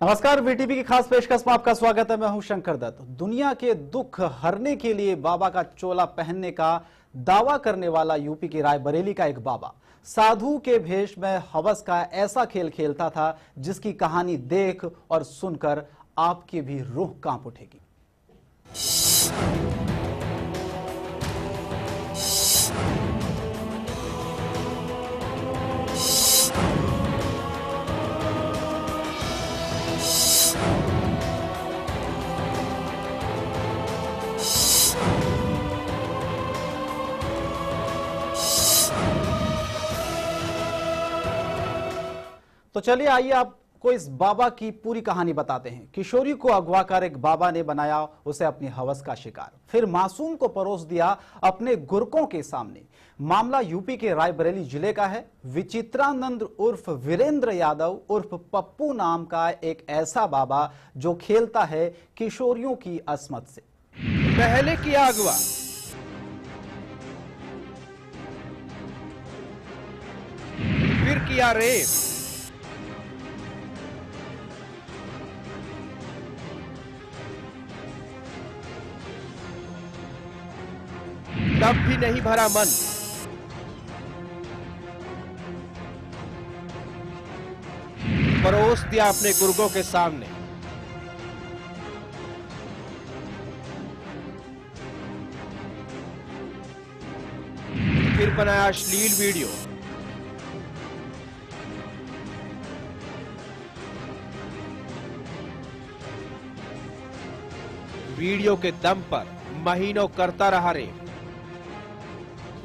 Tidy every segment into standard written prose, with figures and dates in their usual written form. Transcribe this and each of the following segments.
नमस्कार, वीटीवी की खास पेशकश में आपका स्वागत है। मैं हूं शंकर दत्त। दुनिया के दुख हरने के लिए बाबा का चोला पहनने का दावा करने वाला यूपी की रायबरेली का एक बाबा साधु के भेष में हवस का ऐसा खेल खेलता था जिसकी कहानी देख और सुनकर आपकी भी रूह कांप उठेगी। तो चलिए आइए आपको इस बाबा की पूरी कहानी बताते हैं। किशोरी को अगवा कर एक बाबा ने बनाया उसे अपनी हवस का शिकार, फिर मासूम को परोस दिया अपने गुरकों के सामने। मामला यूपी के रायबरेली जिले का है। विचित्रानंद उर्फ वीरेंद्र यादव उर्फ पप्पू नाम का एक ऐसा बाबा जो खेलता है किशोरियों की अस्मत से। पहले किया अगवा, फिर किया रेप, तब भी नहीं भरा मन। परोस दिया अपने गुर्गों के सामने। फिर बनाया अश्लील वीडियो। वीडियो के दम पर महीनों करता रहा रेप।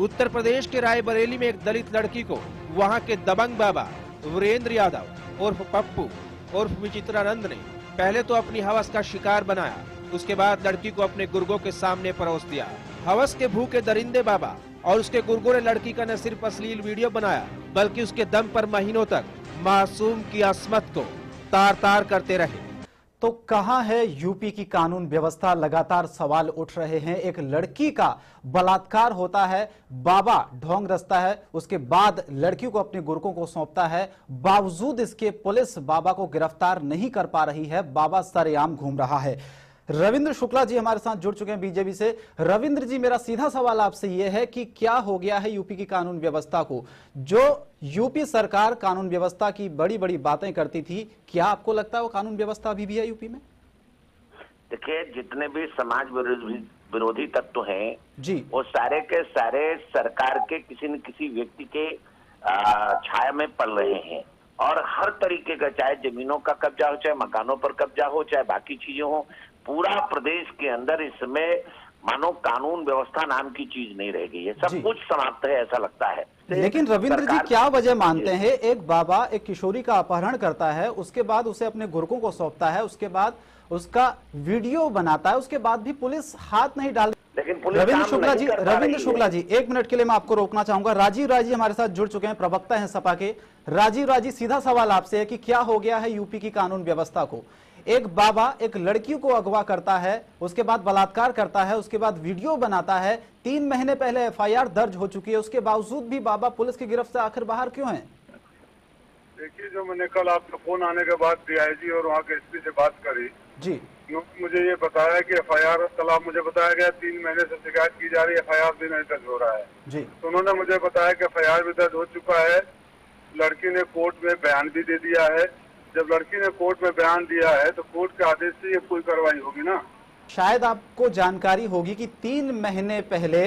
उत्तर प्रदेश के रायबरेली में एक दलित लड़की को वहां के दबंग बाबा वीरेंद्र यादव उर्फ पप्पू उर्फ विचित्रानंद ने पहले तो अपनी हवस का शिकार बनाया, उसके बाद लड़की को अपने गुर्गों के सामने परोस दिया। हवस के भूखे दरिंदे बाबा और उसके गुर्गों ने लड़की का न सिर्फ अश्लील वीडियो बनाया बल्कि उसके दम पर महीनों तक मासूम की अस्मत को तार तार करते रहे। तो कहां है यूपी की कानून व्यवस्था? लगातार सवाल उठ रहे हैं। एक लड़की का बलात्कार होता है, बाबा ढोंग रचता है, उसके बाद लड़की को अपने गुर्गों को सौंपता है। बावजूद इसके पुलिस बाबा को गिरफ्तार नहीं कर पा रही है। बाबा सरेआम घूम रहा है। रविंद्र शुक्ला जी हमारे साथ जुड़ चुके हैं बीजेपी से। रविंद्र जी, मेरा सीधा सवाल आपसे यह है कि क्या हो गया है यूपी की कानून व्यवस्था को? जो यूपी सरकार कानून व्यवस्था की बड़ी बड़ी बातें करती थी, क्या आपको लगता है वो कानून व्यवस्था अभी भी है यूपी में? देखिए, जितने भी समाज विरोधी तत्व हैं जी, वो सारे के सारे सरकार के किसी न किसी व्यक्ति के छाया में पल रहे हैं। और हर तरीके का, चाहे जमीनों का कब्जा हो, चाहे मकानों पर कब्जा हो, चाहे बाकी चीजें हो, पूरा प्रदेश के अंदर इस समय मानो कानून व्यवस्था नाम की चीज नहीं रह गई है। सब कुछ समाप्त है, ऐसा लगता है। लेकिन रविंद्र जी, क्या वजह मानते हैं? एक बाबा एक किशोरी का अपहरण करता है, उसके बाद उसे अपने गुर्गों को सौंपता है, उसके बाद उसका वीडियो बनाता है, उसके बाद भी पुलिस हाथ नहीं डाल। लेकिन पुलिस रविंद्र शुक्ला जी, एक मिनट के लिए मैं आपको रोकना चाहूंगा। राजीव राय जी हमारे साथ जुड़ चुके हैं, प्रवक्ता हैं सपा के। राजीव राय जी, सीधा सवाल आपसे है कि क्या हो गया है यूपी की कानून व्यवस्था को? एक बाबा एक लड़की को अगवा करता है, उसके बाद बलात्कार करता है, उसके बाद वीडियो बनाता है। 3 महीने पहले एफआईआर दर्ज हो चुकी है, उसके बावजूद भी बाबा पुलिस की गिरफ्त से आखिर बाहर क्यों है? देखिए, जो मैंने कल आपका फोन आने के बाद डीआईजी और वहाँ के एसपी से बात करी जी, मुझे ये बताया कि एफआईआर, कल आप मुझे बताया गया 3 महीने से शिकायत की जा रही है, एफआईआर भी नहीं दर्ज हो रहा है जी। तो उन्होंने मुझे बताया कि एफआईआर भी दर्ज हो चुका है। लड़की ने कोर्ट में बयान भी दे दिया है। जब लड़की ने कोर्ट में बयान दिया है तो कोर्ट के आदेश से ये कोई कार्रवाई होगी ना। शायद आपको जानकारी होगी कि 3 महीने पहले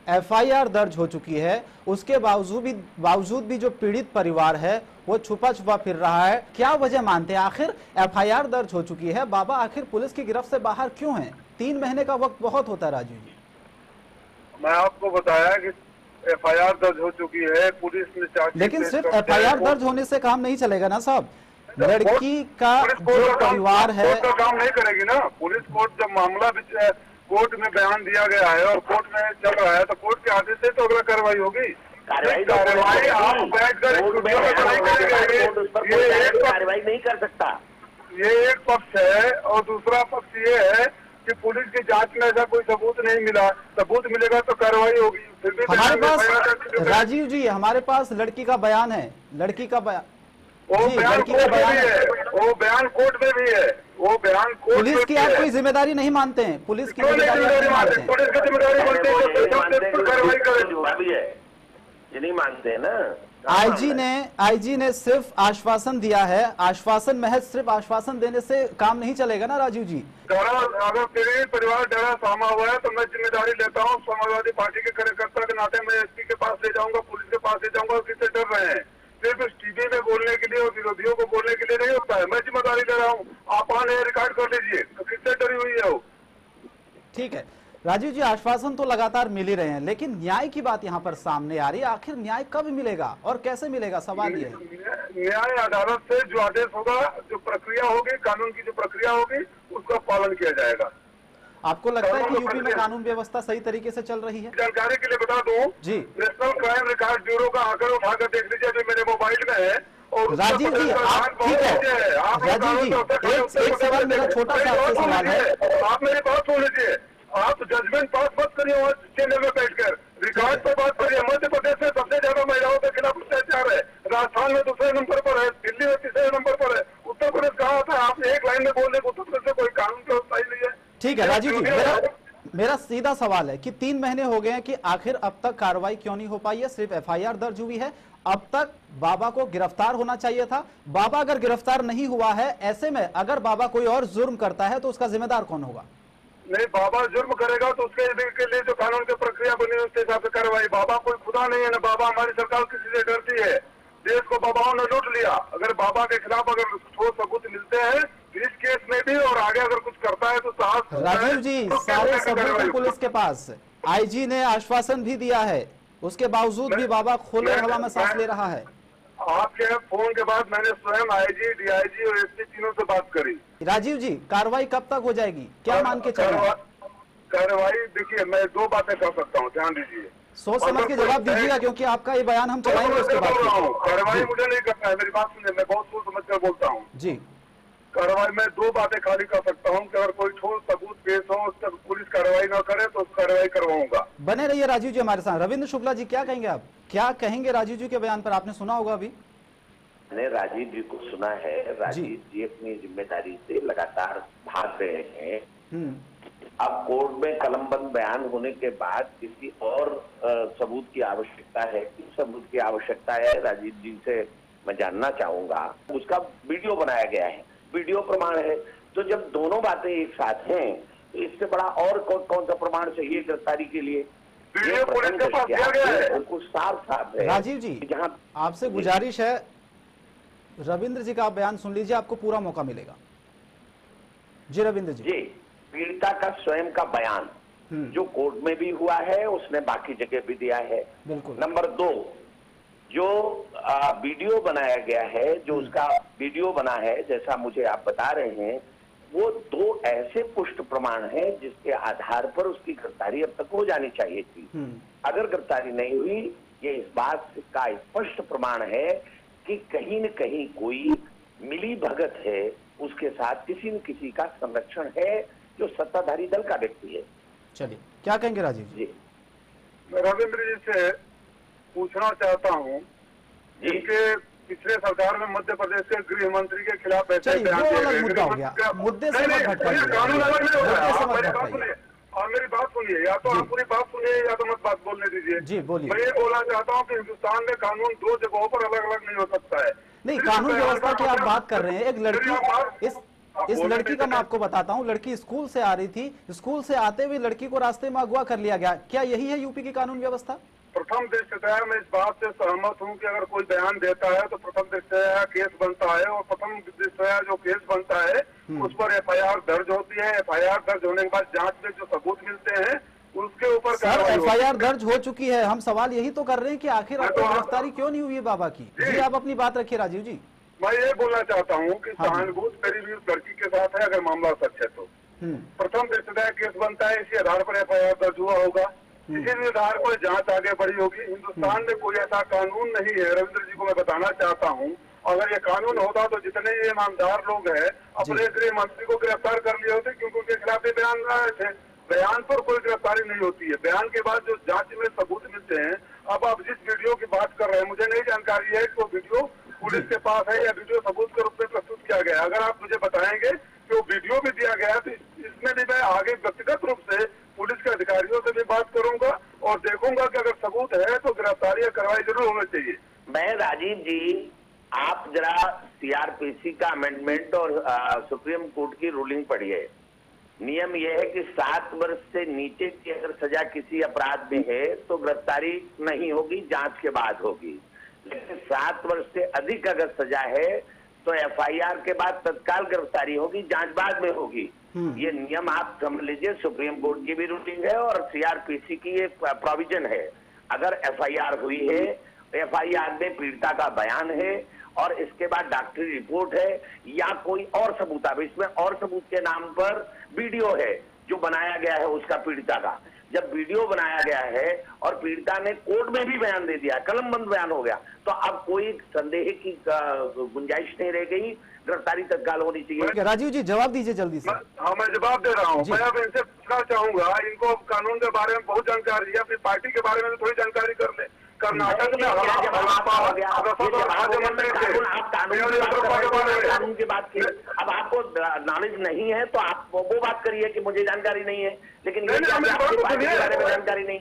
एफआईआर दर्ज हो चुकी है, उसके बावजूद भी जो पीड़ित परिवार है वो छुपा छुपा फिर रहा है। क्या वजह मानते हैं? आखिर एफआईआर दर्ज हो चुकी है, बाबा आखिर पुलिस की गिरफ्त से बाहर क्यों है? 3 महीने का वक्त बहुत होता है राजीव जी। मैं आपको बताया कि एफआईआर दर्ज हो चुकी है, पुलिस ने, लेकिन सिर्फ एफआईआर दर्ज होने से काम नहीं चलेगा ना साहब। लड़की का जो परिवार है, कोर्ट का काम नहीं करेगी ना। पुलिस कोर्ट, जब मामला कोर्ट में बयान दिया गया है और कोर्ट में चल रहा है तो कोर्ट के आदेश से तो अगला कार्रवाई होगी। कार्रवाई आप बैठकर कार्रवाई नहीं कर सकता। ये एक पक्ष है और दूसरा पक्ष ये है कि पुलिस की जांच में ऐसा कोई सबूत नहीं मिला। सबूत मिलेगा तो कार्रवाई होगी। फिर भी हमारे पास राजीव जी, हमारे पास लड़की का बयान है, लड़की का बयान। वो जी, बयान लड़की का कोर्ट में बयान भी है, वो बयान कोर्ट में भी है, वो बयान कोर्ट में पुलिस की भी आप है। कोई जिम्मेदारी नहीं मानते हैं? पुलिस की क्यों नहीं जिम्मेदारी आप नहीं मानते हैं? पुलिस की जिम्मेदारी बोलते हैं तो प्रथम कार्रवाई करें। जुआ भी है, ये नहीं मानते हैं ना। आईजी ने सिर्फ आश्वासन दिया है। आश्वासन, महज सिर्फ आश्वासन देने से काम नहीं चलेगा ना राजीव जी। डरा, अगर मेरे परिवार डरा सहमा हुआ है तो मैं जिम्मेदारी लेता हूँ। समाजवादी पार्टी के कार्यकर्ता के नाते मैं एसपी के पास ले जाऊंगा, पुलिस के पास ले जाऊंगा। किससे डर रहे हैं? सिर्फ इस टीवी में बोलने के लिए और विरोधियों को बोलने के लिए नहीं होता है। मैं जिम्मेदारी ले रहा हूँ, आप आने रिकॉर्ड कर लीजिए। तो किससे डरी हुई है वो? ठीक है राजीव जी, आश्वासन तो लगातार मिल ही रहे हैं, लेकिन न्याय की बात यहाँ पर सामने आ रही है। आखिर न्याय कब मिलेगा और कैसे मिलेगा, सवाल ये है। न्याय अदालत से जो आदेश होगा, जो प्रक्रिया होगी, कानून की जो प्रक्रिया होगी, उसका पालन किया जाएगा। आपको लगता है कि यूपी में कानून व्यवस्था सही तरीके से चल रही है? जानकारी के लिए बता दूं जी, नेशनल क्राइम रिकॉर्ड ब्यूरो का आंकड़ा उठाकर देख लीजिए, जो मेरे मोबाइल में है। और राजीव जी, आप ठीक है, राजीव जी, एक सवाल मेरा छोटा सा आपसे सवाल है। आप मेरी बात सुन लीजिए। आप जजमेंट पास मत करिए वहाँ चेन्नई में बैठकर, रिकॉर्ड पर बात करिए। मध्य प्रदेश में सबसे ज्यादा महिलाओं के खिलाफ अत्याचार है, राजस्थान में दूसरे नंबर पर है, दिल्ली में तीसरे नंबर पर है, उत्तर प्रदेश कहाँ था? आप एक लाइन में बोल रहे उत्तर प्रदेश में कोई कानून व्यवस्था ही नहीं है। ठीक है राजीव जी, मेरा सीधा सवाल है कि 3 महीने हो गए हैं कि आखिर अब तक कार्रवाई क्यों नहीं हो पाई है? सिर्फ एफआईआर दर्ज हुई है। अब तक बाबा को गिरफ्तार होना चाहिए था। बाबा अगर गिरफ्तार नहीं हुआ है, ऐसे में अगर बाबा कोई और जुर्म करता है तो उसका जिम्मेदार कौन होगा? नहीं, बाबा जुर्म करेगा तो उसके लिए जो कानून की प्रक्रिया बनी है उसके हिसाब से कार्रवाई। बाबा कोई खुदा नहीं है ना, बाबा हमारी सरकार किसी से डरती है। देश को बाबाओं ने लूट लिया। अगर बाबा के खिलाफ अगर ठोस सबूत मिलते हैं तो इस केस में भी और आगे अगर कुछ करता है तो साहस। राजीव जी, सारे सबूत हैं पुलिस के पास। आईजी ने आश्वासन भी दिया है, उसके बावजूद भी बाबा खुले हवा में सांस ले रहा है। आपके फोन के बाद मैंने स्वयं आईजी, डीआईजी और एसपी तीनों से बात करी। राजीव जी, कार्रवाई कब तक हो जाएगी, क्या मान के चलें? कार्रवाई देखिए, मैं 2 बातें कर सकता हूँ, ध्यान दीजिए। सोच समझ के जवाब दीजिएगा, क्योंकि आपका ये बयान हम चलाएंगे उसके बाद। कार्रवाई मुझे नहीं करना है, मेरी बात सुनिए, मैं बहुत सोच समझ कर बोलता हूँ जी। कार्रवाई में 2 बातें खाली कर सकता हूँ कि अगर कोई ठोस सबूत पेश हो, उस पर पुलिस कार्रवाई न करे तो कार्रवाई करवाऊंगा। बने रहिए राजीव जी हमारे साथ। रविंद्र शुक्ला जी, क्या कहेंगे आप? क्या कहेंगे राजीव जी के बयान पर? आपने सुना होगा अभी। मैंने राजीव जी को सुना है। राजीव जी अपनी जिम्मेदारी से लगातार भाग रहे हैं। अब कोर्ट में कलमबंद बयान होने के बाद किसी और सबूत की आवश्यकता है। किस सबूत की आवश्यकता है राजीव जी से मैं जानना चाहूंगा। उसका वीडियो बनाया गया है, वीडियो प्रमाण है। तो जब दोनों बातें एक साथ हैं तो इससे बड़ा और कौन सा प्रमाण चाहिए गिरफ्तारी के लिए? वीडियो पुलिस के पास दिया गया है, बिल्कुल साफ साफ है। राजीव जी, जहाँ आपसे गुजारिश है, रविंद्र जी का आप बयान सुन लीजिए, आपको पूरा मौका मिलेगा। जी रविंद्र जी। जी, पीड़िता का स्वयं का बयान जो कोर्ट में भी हुआ है, उसने बाकी जगह भी दिया है। बिल्कुल। नंबर 2, जो वीडियो बनाया गया है, जो उसका वीडियो बना है, जैसा मुझे आप बता रहे हैं, वो 2 ऐसे पुष्ट प्रमाण हैं जिसके आधार पर उसकी गिरफ्तारी अब तक हो जानी चाहिए थी। अगर गिरफ्तारी नहीं हुई, ये इस बात का स्पष्ट प्रमाण है कि कहीं न कहीं कोई मिली भगत है, उसके साथ किसी न किसी का संरक्षण है जो सत्ताधारी दल का व्यक्ति है। चलिए, क्या कहेंगे राजीव जी? मैं रविंद्र जी से पूछना चाहता हूँ, जिनके पिछले सरकार में मध्य प्रदेश के गृह मंत्री के खिलाफ ऐसे बयान दिए गए। मुद्दा हो गया, मुद्दे से मत भटकाइए। कानून अलग नहीं होता है। आप मेरी बात सुनिए और मेरी बात सुनिए, या तो आप पूरी बात सुनिए या तो मत बात बोलने दीजिए। जी बोलिए। मैं ये बोलना चाहता हूँ कि हिंदुस्तान में कानून 2 जगहों पर अलग अलग नहीं हो सकता है। नहीं, कानून व्यवस्था की आप बात कर रहे हैं। एक लड़की, इस लड़की का मैं आपको बताता हूँ, लड़की स्कूल से आ रही थी, स्कूल से आते हुए लड़की को रास्ते में अगवा कर लिया गया। क्या यही है यूपी की कानून व्यवस्था? प्रथम दृष्टया मैं इस बात से सहमत हूं कि अगर कोई बयान देता है तो प्रथम दृष्टया केस बनता है, और प्रथम दृष्टया जो केस बनता है उस पर एफआईआर दर्ज होती है। एफआईआर दर्ज होने के बाद जांच में जो सबूत मिलते हैं उसके ऊपर सर एफआईआर दर्ज हो चुकी है। हम सवाल यही तो कर रहे हैं कि आखिर आपको गिरफ्तारी क्यों नहीं हुई है बाबा की? जी आप अपनी बात रखिए राजीव जी। मैं ये बोलना चाहता हूँ कि सहानुभूति मेरी भी उस लड़की के साथ है, अगर मामला सच है तो प्रथम दृष्टया केस बनता है, इसी आधार पर एफआईआर दर्ज हुआ होगा, इसी भी आधार पर जांच आगे बढ़ी होगी। हिंदुस्तान में कोई ऐसा कानून नहीं है, रविंद्र जी को मैं बताना चाहता हूँ। अगर ये कानून होता तो जितने ये ईमानदार लोग हैं अपने गृह मंत्री को गिरफ्तार कर लिए होते, क्योंकि उनके खिलाफ ये बयान आए थे। बयान पर कोई गिरफ्तारी नहीं होती है, बयान के बाद जो जांच में सबूत मिलते हैं। अब आप जिस वीडियो की बात कर रहे हैं, मुझे नहीं जानकारी है कि वो वीडियो पुलिस के पास है या वीडियो सबूत के रूप में प्रस्तुत किया गया। अगर आप मुझे बताएंगे कि वो वीडियो भी दिया गया तो इसमें भी मैं आगे व्यक्तिगत रूप से पुलिस के अधिकारियों से भी बात करूंगा और देखूंगा कि अगर सबूत है तो गिरफ्तारी या कार्रवाई जरूर होनी चाहिए। मैं राजीव जी, आप जरा सीआरपीसी का अमेंडमेंट और सुप्रीम कोर्ट की रूलिंग पढ़िए। नियम यह है कि 7 वर्ष से नीचे की अगर सजा किसी अपराध में है तो गिरफ्तारी नहीं होगी, जांच के बाद होगी। लेकिन 7 वर्ष से अधिक अगर सजा है तो एफआईआर के बाद तत्काल गिरफ्तारी होगी, जांच बाद में होगी। ये नियम आप समझ लीजिए, सुप्रीम कोर्ट की भी रूलिंग है और सीआरपीसी की एक प्रोविजन है। अगर एफआईआर हुई है, एफआईआर में पीड़िता का बयान है और इसके बाद डॉक्टरी रिपोर्ट है या कोई और सबूत है, इसमें और सबूत के नाम पर वीडियो है जो बनाया गया है उसका पीड़िता का। जब वीडियो बनाया गया है और पीड़िता ने कोर्ट में भी बयान दे दिया, कलमबंद बयान हो गया, तो अब कोई संदेह की गुंजाइश नहीं रह गई, गिरफ्तारी तत्काल होनी चाहिए। राजीव जी जवाब दीजिए जल्दी से। हाँ, मैं जवाब दे रहा हूँ। मैं अब इनसे पूछना चाहूंगा, इनको कानून के बारे में बहुत जानकारी है, अपनी पार्टी के बारे में थोड़ी जानकारी कर ले। कर्नाटक में कानून की बात की, अब आपको नॉलेज नहीं है तो आप वो बात करिए कि मुझे जानकारी नहीं है, लेकिन आपकी पार्टी के बारे में जानकारी नहीं।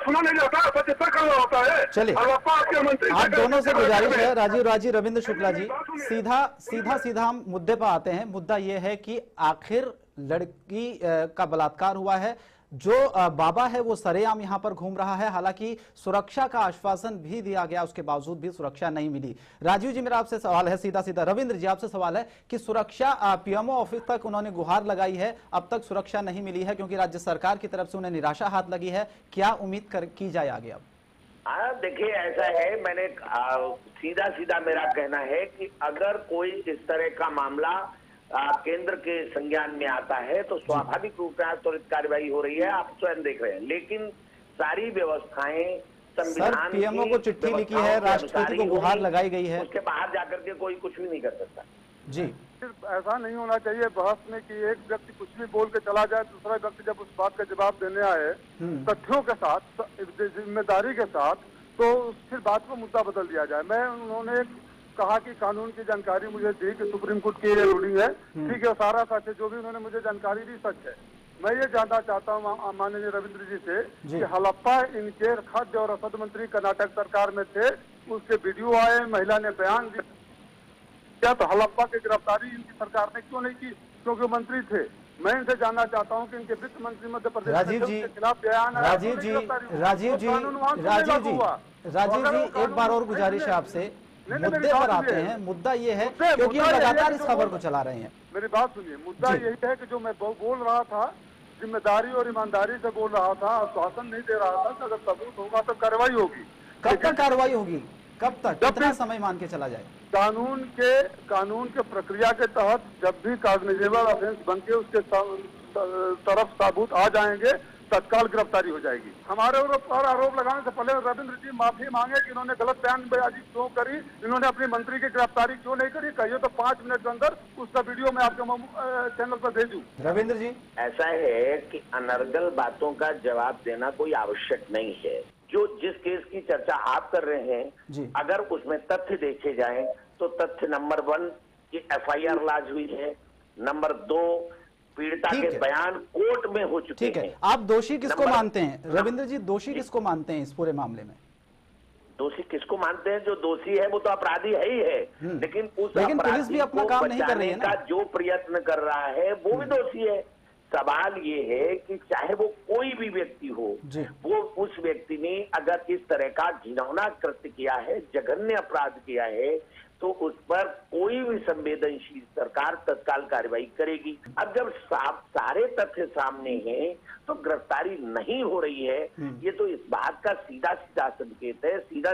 सुना नहीं जाता, 75 करोड़ होता है। चलिए, आप दोनों से गुजारिश है, राजीव रविंद्र शुक्ला जी, सीधा हम मुद्दे पर आते हैं। मुद्दा यह है कि आखिर लड़की का बलात्कार हुआ है, जो बाबा है वो सरेआम यहां पर घूम रहा है, हालांकि सुरक्षा का आश्वासन भी दिया गया, उसके बावजूद भी सुरक्षा नहीं मिली। राजीव जी, मेरा आपसे सवाल है सीधा रविंद्र जी आपसे सवाल है कि सुरक्षा पीएमओ ऑफिस तक उन्होंने गुहार लगाई है, अब तक सुरक्षा नहीं मिली है क्योंकि राज्य सरकार की तरफ से उन्हें निराशा हाथ लगी है, क्या उम्मीद की जाए आगे? अब देखिए, ऐसा है, मैंने सीधा मेरा कहना है कि अगर कोई इस तरह का मामला केंद्र के संज्ञान में आता है तो स्वाभाविक रूप से त्वरित कार्रवाई हो रही है, आप स्वयं देख रहे हैं। लेकिन सारी व्यवस्थाएं संविधान पीएमओ को चिट्ठी लिखी है, राष्ट्रपति को गुहार लगाई गई है, उसके बाहर जाकर के कोई कुछ भी नहीं कर सकता। जी, ऐसा नहीं होना चाहिए बहस में कि एक व्यक्ति कुछ भी बोल के चला जाए, दूसरा व्यक्ति जब उस बात का जवाब देने आए तथ्यों के साथ, जिम्मेदारी के साथ, तो फिर बात को मुद्दा बदल दिया जाए। उन्होंने कहा कि कानून की जानकारी मुझे दी कि सुप्रीम कोर्ट की ये रूलिंग है, ठीक है, सारा सच है, जो भी उन्होंने मुझे जानकारी दी सच है। मैं ये जानना चाहता हूँ माननीय रविंद्र जी से कि हलप्पा इनके खाद्य और रसद मंत्री कर्नाटक सरकार में थे, उसके वीडियो आए, महिला ने बयान दिया, तो हलप्पा की गिरफ्तारी इनकी सरकार ने क्यों नहीं की? क्योंकि मंत्री थे। मैं इनसे जानना चाहता हूँ कि इनके वित्त मंत्री मध्य प्रदेश के खिलाफ बयान है। राजीव जी, एक बार और गुजारिश है आपसे, मुद्दे पर आते हैं। मुद्दा ये है क्योंकि हम लगातार इस खबर को चला रहे हैं। मेरी बात सुनिए, मुद्दा यही है कि जो मैं बोल रहा था, जिम्मेदारी और ईमानदारी से बोल रहा था, आश्वासन नहीं दे रहा था कि अगर सबूत होगा तो कार्रवाई होगी। कब तक कार्रवाई होगी? कब तक? कितना समय मान के चला जाए? कानून के प्रक्रिया के तहत जब भी कॉग्निजेबल ऑफेंस बनके उसके तरफ सबूत आ जाएंगे, तत्काल गिरफ्तारी हो जाएगी। हमारे ऊपर आरोप लगाने से पहले रविंद्र जी माफी मांगे कि इन्होंने गलत बयानबाजी क्यों करी, इन्होंने अपनी मंत्री की गिरफ्तारी क्यों नहीं करी, कहिए तो 5 मिनट के अंदर उसका वीडियो मैं आपके चैनल पर भेजूं। रविंद्र जी, ऐसा है कि अनर्गल बातों का जवाब देना कोई आवश्यक नहीं है। जो जिस केस की चर्चा आप कर रहे हैं, अगर उसमें तथ्य देखे जाएं तो तथ्य नंबर 1 की एफआईआर लॉन्च हुई है, नंबर 2 पीड़िता के बयान कोर्ट में हो चुके हैं। आप दोषी किसको मानते हैं रविंद्र जी? दोषी किसको मानते हैं इस पूरे मामले में? दोषी किसको मानते हैं? जो दोषी है वो तो अपराधी है ही है, लेकिन पुलिस भी अपना काम नहीं कर रही है ना। जो प्रयत्न कर रहा है वो भी दोषी है। सवाल ये है कि चाहे वो कोई भी व्यक्ति हो, वो उस व्यक्ति ने अगर इस तरह का घिनौना कृत्य किया है, जघन्य अपराध किया है, तो उस पर कोई भी संवेदनशील सरकार तत्काल कार्रवाई करेगी। अब जब सारे तथ्य सामने हैं तो गिरफ्तारी नहीं हो रही है, ये तो इस बात का सीधा संकेत है, सीधा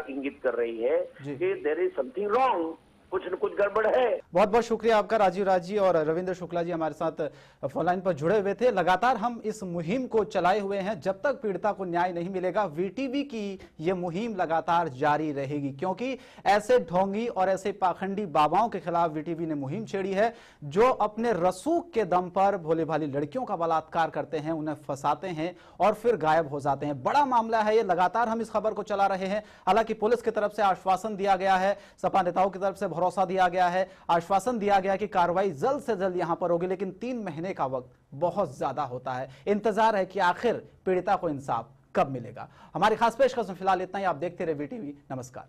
इंगित कर रही है कि देयर इज समथिंग रॉन्ग, कुछ न कुछ गड़बड़ है। बहुत बहुत शुक्रिया आपका राजीव राजी और रविंद्र शुक्ला जी हमारे साथ फोन लाइन पर जुड़े हुए थे। लगातार हम इस मुहिम को चलाए हुए हैं, जब तक पीड़िता को न्याय नहीं मिलेगा वीटीवी की ये मुहिम लगातार जारी रहेगी, क्योंकि ऐसे ढोंगी और ऐसे पाखंडी बाबाओं के खिलाफ वीटीवी ने मुहिम छेड़ी है जो अपने रसूख के दम पर भोले भाली लड़कियों का बलात्कार करते हैं, उन्हें फंसाते हैं और फिर गायब हो जाते हैं। बड़ा मामला है ये, लगातार हम इस खबर को चला रहे हैं। हालांकि पुलिस की तरफ से आश्वासन दिया गया है, सपा नेताओं की तरफ से भरोसा दिया गया है, आश्वासन दिया गया कि कार्रवाई जल्द से जल्द यहां पर होगी, लेकिन 3 महीने का वक्त बहुत ज्यादा होता है। इंतजार है कि आखिर पीड़िता को इंसाफ कब मिलेगा। हमारी खास पेशकश में फिलहाल इतना ही। आप देखते रहे वीटीवी। नमस्कार।